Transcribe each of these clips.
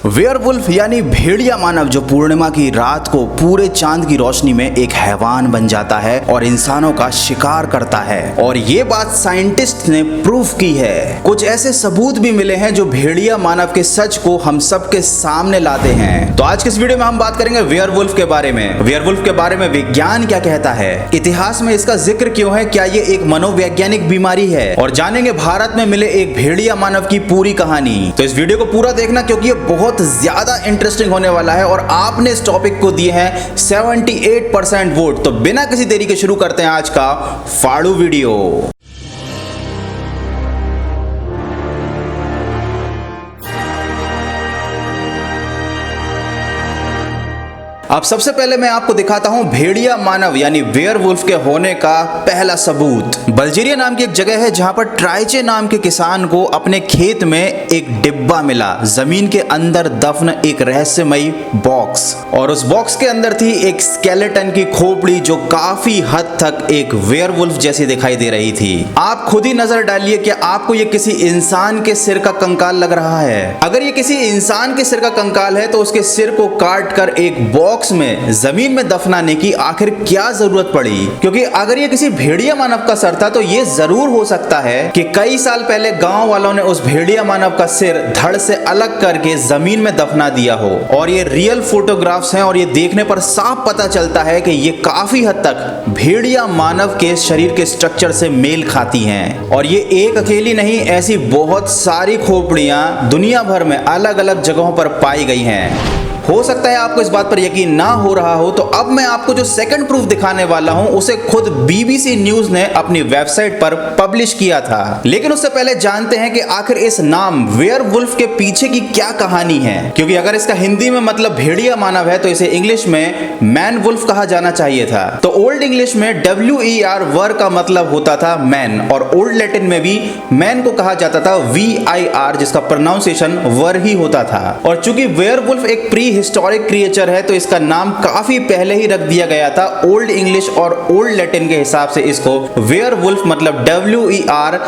Werewolf यानी भेड़िया मानव जो पूर्णिमा की रात को पूरे चांद की रोशनी में एक हैवान बन जाता है और इंसानों का शिकार करता है। और ये बात साइंटिस्ट ने प्रूफ की है। कुछ ऐसे सबूत भी मिले हैं जो भेड़िया मानव के सच को हम सबके सामने लाते हैं। तो आज के इस वीडियो में हम बात करेंगे वेयरवुल्फ के बारे में। वेयरवुल्फ के बारे में विज्ञान क्या कहता है, इतिहास में इसका जिक्र क्यों है, क्या ये एक मनोवैज्ञानिक बीमारी है, और जानेंगे भारत में मिले एक भेड़िया मानव की पूरी कहानी। तो इस वीडियो को पूरा देखना क्योंकि ये बहुत ज्यादा इंटरेस्टिंग होने वाला है और आपने इस टॉपिक को दिए हैं 78% वोट। तो बिना किसी देरी के शुरू करते हैं आज का फाड़ू वीडियो। अब सबसे पहले मैं आपको दिखाता हूं भेड़िया मानव यानी वेयरवुल्फ के होने का पहला सबूत। बल्गेरिया नाम की एक जगह है जहां पर ट्राइचे नाम के किसान को अपने खेत में एक डिब्बा मिला, जमीन के अंदर दफन एक रहस्यमयी बॉक्स, और उस बॉक्स के अंदर थी एक स्केलेटन की खोपड़ी जो काफी हद तक एक वेयरवुल्फ जैसी दिखाई दे रही थी। आप खुद ही नजर डालिए, क्या आपको ये किसी इंसान के सिर का कंकाल लग रहा है? अगर ये किसी इंसान के सिर का कंकाल है तो उसके सिर को काट कर एक बॉक्स में जमीन में दफनाने की आखिर क्या जरूरत पड़ी? क्योंकि अगर ये किसी भेड़िया मानव का सर था तो ये जरूर हो सकता है कि कई साल पहले गांव वालों ने उस भेड़िया मानव का सिर धड़ से अलग करके जमीन में दफना दिया हो। और ये रियल फोटोग्राफ्स हैं और ये देखने पर साफ पता चलता है कि ये काफी हद तक भेड़िया मानव के शरीर के स्ट्रक्चर से मेल खाती हैं। और ये एक अकेली नहीं, ऐसी बहुत सारी खोपड़ियां दुनिया भर में अलग अलग जगहों पर पाई गई हैं। हो सकता है आपको इस बात पर यकीन ना हो रहा हो, तो अब मैं आपको जो सेकंड प्रूफ दिखाने वाला हूं उसे खुद बीबीसी न्यूज ने अपनी वेबसाइट पर पब्लिश किया था। लेकिन उससे पहले जानते हैं कि आखिर इस नाम वेयरवुल्फ के पीछे की क्या कहानी है। क्योंकि अगर इसका हिंदी में मतलब भेड़िया मानव है तो इसे इंग्लिश में मैन वुल्फ कहा जाना चाहिए था। तो ओल्ड इंग्लिश में WER वर का मतलब होता था मैन, और ओल्ड लैटिन में भी मैन को कहा जाता था VIR, जिसका प्रोनाउंसिएशन वर ही होता था। और चूंकि वेयरवुल्फ एक प्री हिस्टोरिक क्रिएचर है तो इसका नाम काफी पहले ही रख दिया गया था। ओल्ड इंग्लिश और ओल्ड लैटिन के हिसाब से इसको वेयरवुल्फ मतलब WERE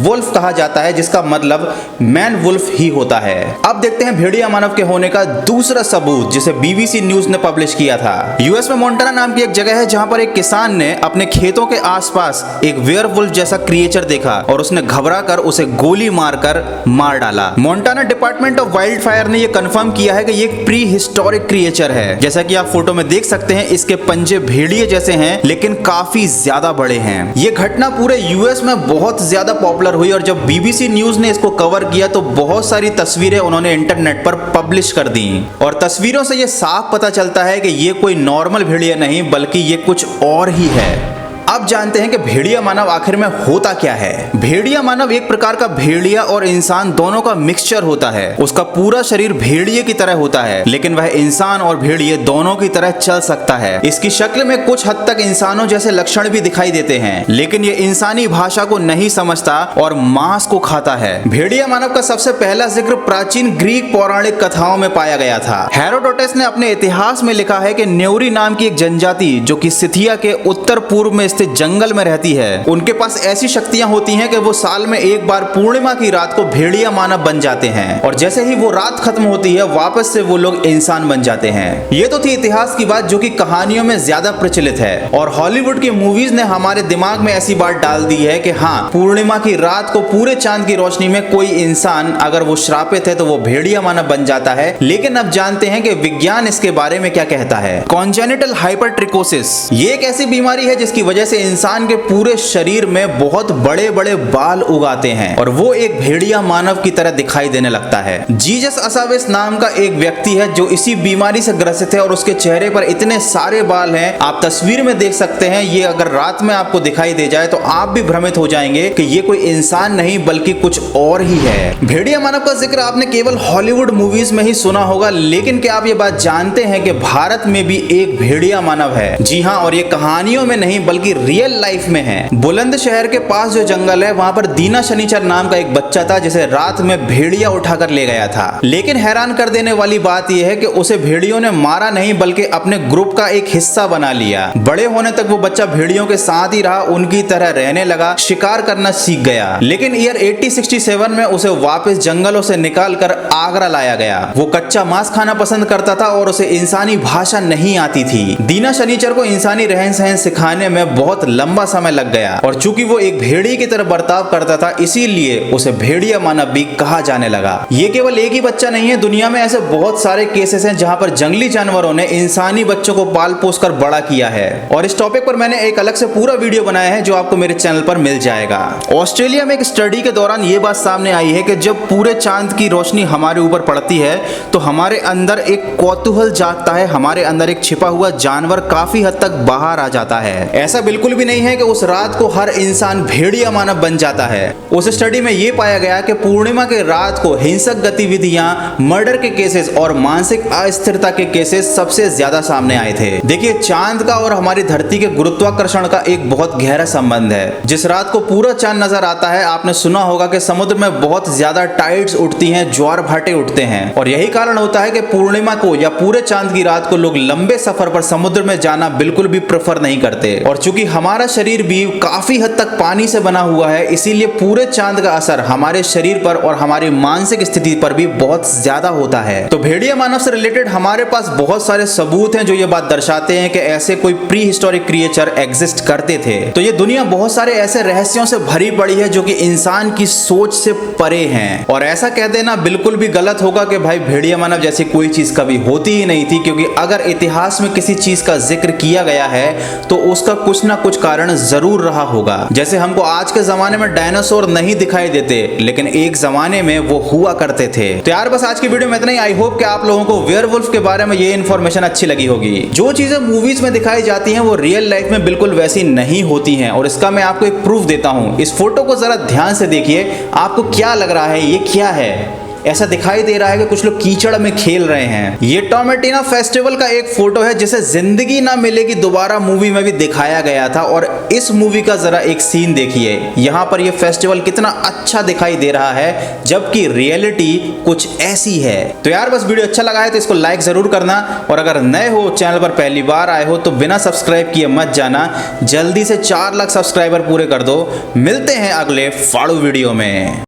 वुल्फ कहा जाता है, जिसका मतलब मैन वुल्फ ही होता है। अब देखते हैं भेड़िया मानव के होने का दूसरा सबूत जिसे बीबीसी न्यूज ने पब्लिश किया था। यूएस में मोंटाना नाम की एक जगह है जहां पर एक किसान ने अपने खेतों के आसपास एक वेयरवुल्फ जैसा क्रिएचर देखा और उसने घबरा कर उसे गोली मारकर मार डाला। Montana department of wild fire ने यह कंफर्म किया है कि ये प्री हिस्टोरिक क्रिएचर है। जैसा कि आप फोटो में देख सकते हैं, इसके पंजे भेड़िए जैसे हैं लेकिन काफी ज्यादा बड़े हैं। ये घटना पूरे यूएस में बहुत ज्यादा पॉपुलर हुई और जब बीबीसी न्यूज ने इसको कवर किया तो बहुत सारी तस्वीरें उन्होंने इंटरनेट पर पब्लिश कर दी। और तस्वीरों से ये साफ पता चलता है कि ये कोई नॉर्मल भेड़िया नहीं बल्कि ये कुछ और ही है। अब जानते हैं कि भेड़िया मानव आखिर में होता क्या है। भेड़िया मानव एक प्रकार का भेड़िया और इंसान दोनों का मिक्सचर होता है। उसका पूरा शरीर भेड़िए की तरह होता है लेकिन वह इंसान और भेड़िए दोनों की तरह चल सकता है। इसकी शक्ल में कुछ हद तक इंसानों जैसे लक्षण भी दिखाई देते हैं, लेकिन ये इंसानी भाषा को नहीं समझता और मांस को खाता है। भेड़िया मानव का सबसे पहला जिक्र प्राचीन ग्रीक पौराणिक कथाओं में पाया गया था। हेरोडोटस ने अपने इतिहास में लिखा है कि न्यूरी नाम की एक जनजाति जो कि सिथिया के उत्तर पूर्व में स्थित जंगल में रहती है, उनके पास ऐसी शक्तियां होती हैं कि वो साल में एक बार पूर्णिमा की रात को भेड़िया मानव बन जाते हैं और जैसे ही वो रात खत्म होती है वापस से वो लोग इंसान बन जाते हैं। ये तो थी इतिहास की बात जो कि कहानियों में ज्यादा प्रचलित है और हॉलीवुड की मूवीज ने हमारे दिमाग में ऐसी बात डाल दी है कि हाँ, पूर्णिमा की रात को पूरे चांद की रोशनी में कोई इंसान अगर वो श्रापित है तो वो भेड़िया मानव बन जाता है। लेकिन अब जानते हैं कि विज्ञान इसके बारे में क्या कहता है। कॉन्जेनिटल हाइपरट्रिकोसिस ये एक ऐसी बीमारी है जिसकी वजह से इंसान के पूरे शरीर में बहुत बड़े बड़े बाल उगाते हैं और वो एक भेड़िया मानव की तरह दिखाई देने लगता है। जीजस असावेस नाम का एक व्यक्ति है जो इसी बीमारी से ग्रसित है और उसके चेहरे पर इतने सारे बाल हैं, आप तस्वीर में देख सकते हैं। ये अगर रात में आपको दिखाई दे जाए तो आप भी भ्रमित हो जाएंगे कि ये कोई इंसान नहीं बल्कि कुछ और ही है। भेड़िया मानव का जिक्र आपने केवल हॉलीवुड मूवीज में ही सुना होगा, लेकिन क्या आप ये बात जानते हैं कि भारत में भी एक भेड़िया मानव है? जी हाँ, और ये कहानियों में नहीं बल्कि रियल लाइफ में है। बुलंदशहर के पास जो जंगल है वहां पर दीना शनिचर नाम का एक बच्चा था जिसे रात में भेड़िया उठाकर ले गया था। लेकिन हैरान कर देने वाली बात यह है कि उसे भेड़ियों ने मारा नहीं बल्कि अपने ग्रुप का एक हिस्सा बना लिया। बड़े होने तक वो बच्चा भेड़ियों के साथ ही रहा, उनकी तरह रहने लगा, शिकार करना सीख गया। लेकिन ईयर 1867 में उसे वापस जंगलों से निकालकर आगरा लाया गया। वो कच्चा मांस खाना पसंद करता था और उसे इंसानी भाषा नहीं आती थी। दीना शनिचर को इंसानी रहन सहन सिखाने में बहुत लंबा समय लग गया और चूंकि वो एक भेड़िए की तरह बर्ताव करता था इसीलिए उसे भेड़िया मानव भी कहा जाने लगा। ये केवल एक ही बच्चा नहीं है, दुनिया में ऐसे बहुत सारे केसेस हैं जहां पर जंगली जानवरों ने इंसानी बच्चों को पाल पोस कर बड़ा किया है और इस टॉपिक पर मैंने एक अलग से पूरा वीडियो बनाया है जो आपको मेरे चैनल पर मिल जाएगा। ऑस्ट्रेलिया में एक स्टडी के दौरान ये बात सामने आई है कि जब पूरे चांद की रोशनी हमारे ऊपर पड़ती है तो हमारे अंदर एक कौतूहल जागता है, हमारे अंदर एक छिपा हुआ जानवर काफी हद तक बाहर आ जाता है। ऐसा बिल्कुल भी नहीं है कि उस रात को हर इंसान भेड़िया मानव बन जाता है। उस स्टडी में यह पाया गया कि पूर्णिमा के रात को हिंसक गतिविधियां, मर्डर के केसेस और मानसिक अस्थिरता के केसेस सबसे ज्यादा सामने आए थे। देखिए, चांद का और हमारी धरती के गुरुत्वाकर्षण का एक बहुत गहरा संबंध है। जिस रात को पूरा चांद नजर आता है, आपने सुना होगा कि समुद्र में बहुत ज्यादा टाइड्स उठती हैं, ज्वार भाटे उठते हैं और यही कारण होता है कि पूर्णिमा को या पूरे चांद की रात को लोग लंबे सफर पर समुद्र में जाना बिल्कुल भी प्रेफर नहीं करते। और चूंकि हमारा शरीर भी काफी हद तक पानी से बना हुआ है इसीलिए पूरे चांद का असर हमारे शरीर पर और हमारी मानसिक स्थिति पर भी बहुत ज्यादा होता है। तो भेड़िया मानव से रिलेटेड हमारे पास बहुत सारे सबूत हैं जो ये बात दर्शाते हैं कि ऐसे कोई प्री हिस्टोरिक क्रिएचर एग्जिस्ट करते थे। तो ये दुनिया बहुत सारे ऐसे रहस्यों से भरी पड़ी है जो कि इंसान की सोच से परे हैं और ऐसा कह देना बिल्कुल भी गलत होगा कि भाई भेड़िया मानव जैसी कोई चीज कभी होती ही नहीं थी, क्योंकि अगर इतिहास में किसी चीज का जिक्र किया गया है तो उसका कुछ ना कुछ कारण जरूर रहा होगा। जैसे हमको आज के जमाने में डायनासोर नहीं दिखाई देते लेकिन एक जमाने में वो हुआ करते थे। तो यार बस आज की वीडियो में इतना ही। आई होप कि आप लोगों को वेयरवुल्फ के बारे में ये इन्फॉर्मेशन अच्छी लगी होगी। जो चीजें मूवीज में दिखाई जाती हैं वो रियल लाइफ में बिल्कुल वैसी नहीं होती हैं और इसका मैं आपको एक प्रूफ देता हूं। इस फोटो को जरा ध्यान से देखिए, आपको क्या लग रहा है, ये क्या है? ऐसा दिखाई दे रहा है कि कुछ लोग कीचड़ में खेल रहे हैं। ये टोमेटिना फेस्टिवल का एक फोटो है जिसे जिंदगी ना मिलेगी दोबारा मूवी में भी दिखाया गया था और इस मूवी का जरा एक सीन देखिए। यहाँ पर ये फेस्टिवल कितना अच्छा दिखाई दे रहा है जबकि रियलिटी कुछ ऐसी है। तो यार बस वीडियो अच्छा लगा है तो इसको लाइक जरूर करना और अगर नए हो, चैनल पर पहली बार आए हो तो बिना सब्सक्राइब किए मत जाना। जल्दी से 4 लाख सब्सक्राइबर पूरे कर दो। मिलते हैं अगले फाड़ू वीडियो में।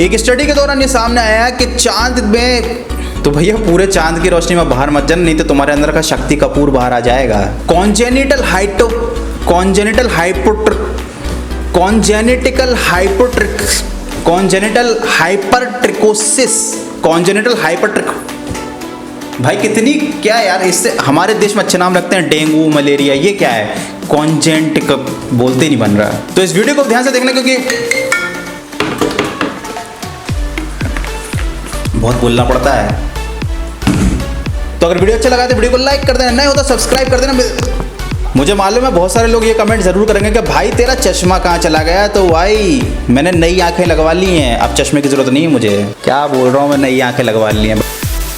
एक स्टडी के दौरान ये सामने आया कि चांद में तो भैया पूरे चांद की रोशनी में बाहर मत जाना नहीं तो तुम्हारे अंदर का शक्ति कपूर बाहर आ जाएगा। कॉन्जेनिटल हाइपरट्रिकोसिस भाई कितनी क्या यार, इससे हमारे देश में अच्छे नाम रखते हैं, डेंगू, मलेरिया, ये क्या है? कॉन्जेनिटिक बोलते नहीं बन रहा। तो इस वीडियो को ध्यान से देखना क्योंकि बहुत बोलना पड़ता है। तो अगर वीडियो अच्छा लगा तो वीडियो को लाइक कर देना, नए हो तो सब्सक्राइब कर देना। मुझे मालूम है बहुत सारे लोग ये कमेंट जरूर करेंगे कि भाई तेरा चश्मा कहाँ चला गया। तो भाई मैंने नई आंखें लगवा ली हैं, अब चश्मे की जरूरत नहीं है मुझे। क्या बोल रहा हूँ, मैं नई आंखें लगवा ली हैं।